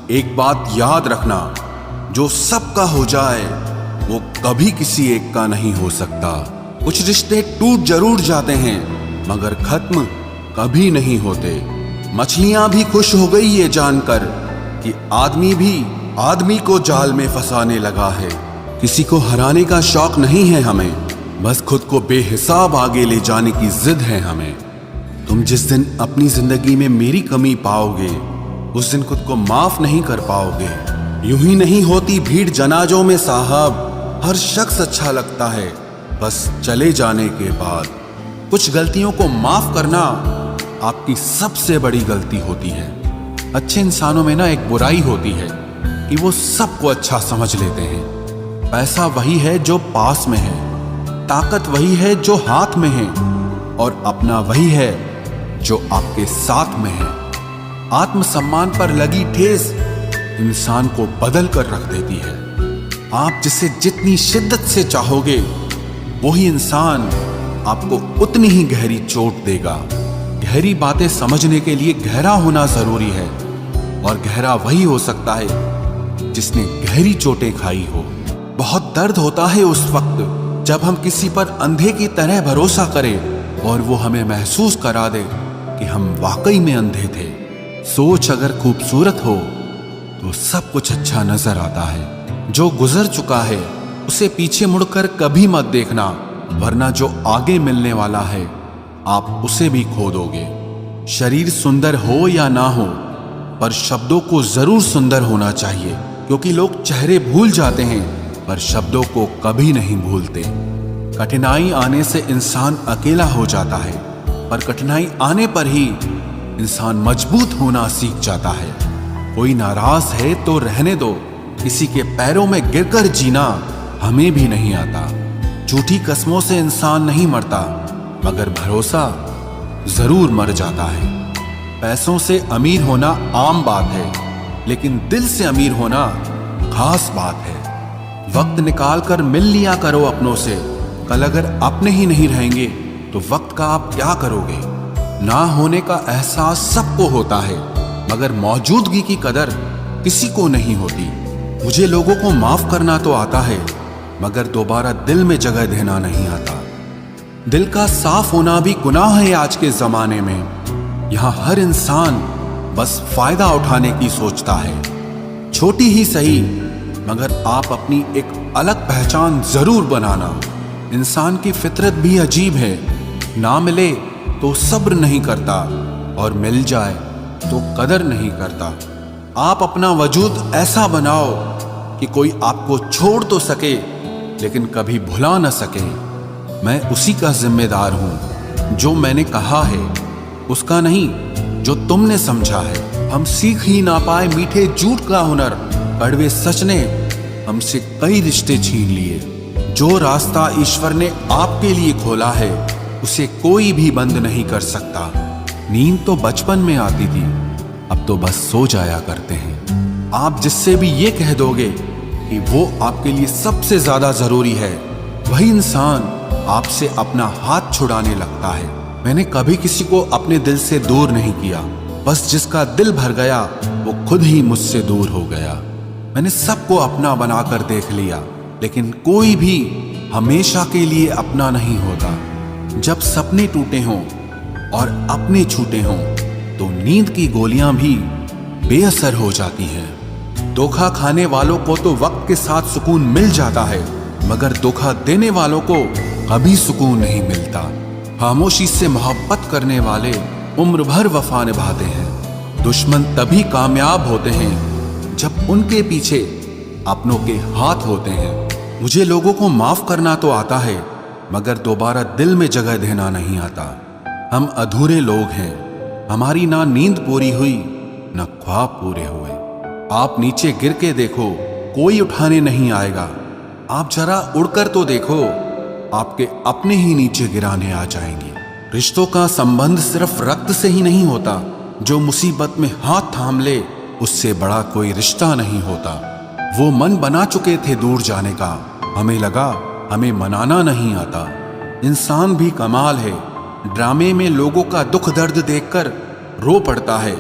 एक बात याद रखना, जो सबका हो जाए वो कभी किसी एक का नहीं हो सकता। कुछ रिश्ते टूट जरूर जाते हैं मगर खत्म कभी नहीं होते। मछलियां भी खुश हो गई ये जानकर कि आदमी भी आदमी को जाल में फंसाने लगा है। किसी को हराने का शौक नहीं है हमें, बस खुद को बेहिसाब आगे ले जाने की जिद है हमें। तुम जिस दिन अपनी जिंदगी में मेरी कमी पाओगे उस दिन खुद को माफ नहीं कर पाओगे। यूं ही नहीं होती भीड़ जनाजों में साहब, हर शख्स अच्छा लगता है बस चले जाने के बाद। कुछ गलतियों को माफ करना आपकी सबसे बड़ी गलती होती है। अच्छे इंसानों में ना एक बुराई होती है कि वो सबको अच्छा समझ लेते हैं। पैसा वही है जो पास में है, ताकत वही है जो हाथ में है, और अपना वही है जो आपके साथ में है। आत्मसम्मान पर लगी ठेस इंसान को बदल कर रख देती है। आप जिसे जितनी शिद्दत से चाहोगे वही इंसान आपको उतनी ही गहरी चोट देगा। गहरी बातें समझने के लिए गहरा होना जरूरी है, और गहरा वही हो सकता है जिसने गहरी चोटें खाई हो। बहुत दर्द होता है उस वक्त जब हम किसी पर अंधे की तरह भरोसा करें और वो हमें महसूस करा दे कि हम वाकई में अंधे थे। सोच अगर खूबसूरत हो तो सब कुछ अच्छा नजर आता है। जो गुजर चुका है उसे पीछे मुड़कर कभी मत देखना, वरना जो आगे मिलने वाला है आप उसे भी खो दोगे। शरीर सुंदर हो या ना हो, पर शब्दों को जरूर सुंदर होना चाहिए, क्योंकि लोग चेहरे भूल जाते हैं पर शब्दों को कभी नहीं भूलते। कठिनाई आने से इंसान अकेला हो जाता है, पर कठिनाई आने पर ही इंसान मजबूत होना सीख जाता है। कोई नाराज है तो रहने दो, किसी के पैरों में गिरकर जीना हमें भी नहीं आता। झूठी कस्मों से इंसान नहीं मरता, मगर भरोसा जरूर मर जाता है। पैसों से अमीर होना आम बात है, लेकिन दिल से अमीर होना खास बात है। वक्त निकाल कर मिल लिया करो अपनों से। कल अगर अपने ही नहीं रहेंगे तो वक्त का आप क्या करोगे। ना होने का एहसास सबको होता है, मगर मौजूदगी की कदर किसी को नहीं होती। मुझे लोगों को माफ करना तो आता है, मगर दोबारा दिल में जगह देना नहीं आता। दिल का साफ होना भी गुनाह है आज के जमाने में। यहाँ हर इंसान बस फायदा उठाने की सोचता है। छोटी ही सही, मगर आप अपनी एक अलग पहचान जरूर बनाना। इंसान की फितरत भी अजीब है, ना मिले तो सब्र नहीं करता, और मिल जाए तो कदर नहीं करता। आप अपना वजूद ऐसा बनाओ कि कोई आपको छोड़ तो सके लेकिन कभी भुला न सके। मैं उसी का जिम्मेदार हूं, जो मैंने कहा है उसका नहीं जो तुमने समझा है। हम सीख ही ना पाए मीठे झूठ का हुनर, कड़वे सच ने हमसे कई रिश्ते छीन लिए। जो रास्ता ईश्वर ने आपके लिए खोला है उसे कोई भी बंद नहीं कर सकता। नींद तो बचपन में आती थी, अब तो बस सो जाया करते हैं। आप जिससे भी ये कह दोगे कि वो आपके लिए सबसे ज्यादा जरूरी है, वही इंसान आपसे अपना हाथ छुड़ाने लगता है। मैंने कभी किसी को अपने दिल से दूर नहीं किया, बस जिसका दिल भर गया वो खुद ही मुझसे दूर हो गया। मैंने सबको अपना बनाकर देख लिया, लेकिन कोई भी हमेशा के लिए अपना नहीं होता। जब सपने टूटे हों और अपने छूटे हों तो नींद की गोलियां भी बेअसर हो जाती हैं। धोखा खाने वालों को तो वक्त के साथ सुकून मिल जाता है, मगर धोखा देने वालों को कभी सुकून नहीं मिलता। खामोशी से मोहब्बत करने वाले उम्र भर वफा निभाते हैं। दुश्मन तभी कामयाब होते हैं जब उनके पीछे अपनों के हाथ होते हैं। मुझे लोगों को माफ करना तो आता है, मगर दोबारा दिल में जगह देना नहीं आता। हम अधूरे लोग हैं, हमारी ना नींद पूरी हुई ना ख्वाब पूरे हुए। आप नीचे गिर के देखो, कोई उठाने नहीं आएगा। आप जरा उड़कर तो देखो, आपके अपने ही नीचे गिराने आ जाएंगे। रिश्तों का संबंध सिर्फ रक्त से ही नहीं होता। जो मुसीबत में हाथ थाम ले उससे बड़ा कोई रिश्ता नहीं होता। वो मन बना चुके थे दूर जाने का, हमें लगा हमें मनाना नहीं आता। इंसान भी कमाल है, ड्रामे में लोगों का दुख दर्द देखकर रो पड़ता है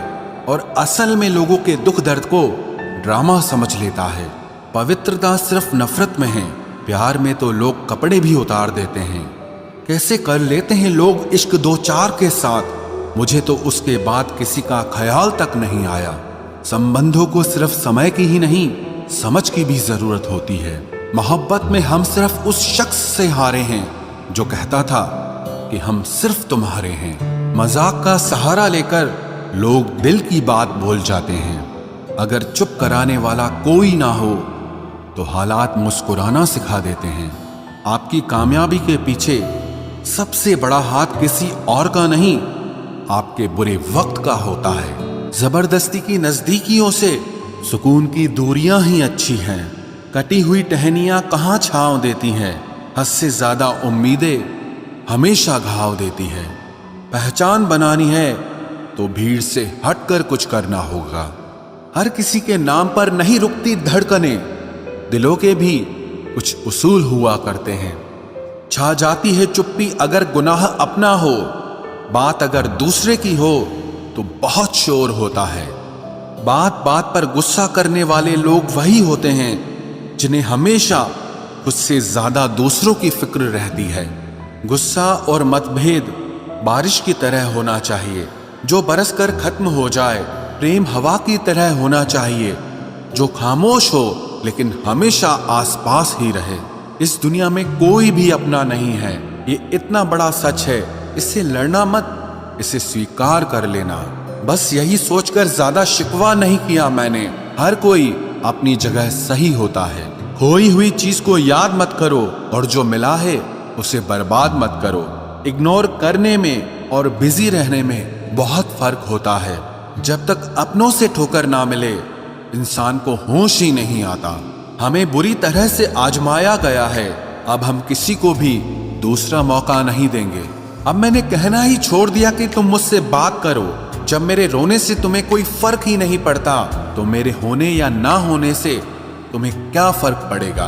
और असल में लोगों के दुख दर्द को ड्रामा समझ लेता है। पवित्रता सिर्फ नफरत में है, प्यार में तो लोग कपड़े भी उतार देते हैं। कैसे कर लेते हैं लोग इश्क दो चार के साथ, मुझे तो उसके बाद किसी का ख्याल तक नहीं आया। संबंधों को सिर्फ समय की ही नहीं, समझ की भी जरूरत होती है। मोहब्बत में हम सिर्फ उस शख्स से हारे हैं जो कहता था कि हम सिर्फ तुम्हारे हैं। मजाक का सहारा लेकर लोग दिल की बात बोल जाते हैं। अगर चुप कराने वाला कोई ना हो तो हालात मुस्कुराना सिखा देते हैं। आपकी कामयाबी के पीछे सबसे बड़ा हाथ किसी और का नहीं, आपके बुरे वक्त का होता है। जबरदस्ती की नजदीकियों से सुकून की दूरियां ही अच्छी हैं। कटी हुई टहनियां कहाँ छांव देती हैं, हद से ज्यादा उम्मीदें हमेशा घाव देती है। पहचान बनानी है तो भीड़ से हटकर कुछ करना होगा। हर किसी के नाम पर नहीं रुकती धड़कनें, दिलों के भी कुछ उसूल हुआ करते हैं। छा जाती है चुप्पी अगर गुनाह अपना हो, बात अगर दूसरे की हो तो बहुत शोर होता है। बात बात पर गुस्सा करने वाले लोग वही होते हैं जिन्हें हमेशा खुद से ज्यादा दूसरों की फिक्र रहती है। गुस्सा और मतभेद बारिश की तरह होना चाहिए जो बरस कर खत्म हो जाए। प्रेम हवा की तरह होना चाहिए जो खामोश हो लेकिन हमेशा आसपास ही रहे। इस दुनिया में कोई भी अपना नहीं है, ये इतना बड़ा सच है। इससे लड़ना मत, इसे स्वीकार कर लेना। बस यही सोचकर ज्यादा शिकवा नहीं किया मैंने। हर कोई अपनी जगह सही होता है। खोई हुई चीज को याद मत करो और जो मिला है उसे बर्बाद मत करो। इग्नोर करने में और बिजी रहने में बहुत फर्क होता है। जब तक अपनों से ठोकर ना मिले इंसान को होश ही नहीं आता। हमें बुरी तरह से आजमाया गया है, अब हम किसी को भी दूसरा मौका नहीं देंगे। अब मैंने कहना ही छोड़ दिया कि तुम मुझसे बात करो। जब मेरे रोने से तुम्हें कोई फर्क ही नहीं पड़ता तो मेरे होने या ना होने से तुम्हें क्या फर्क पड़ेगा।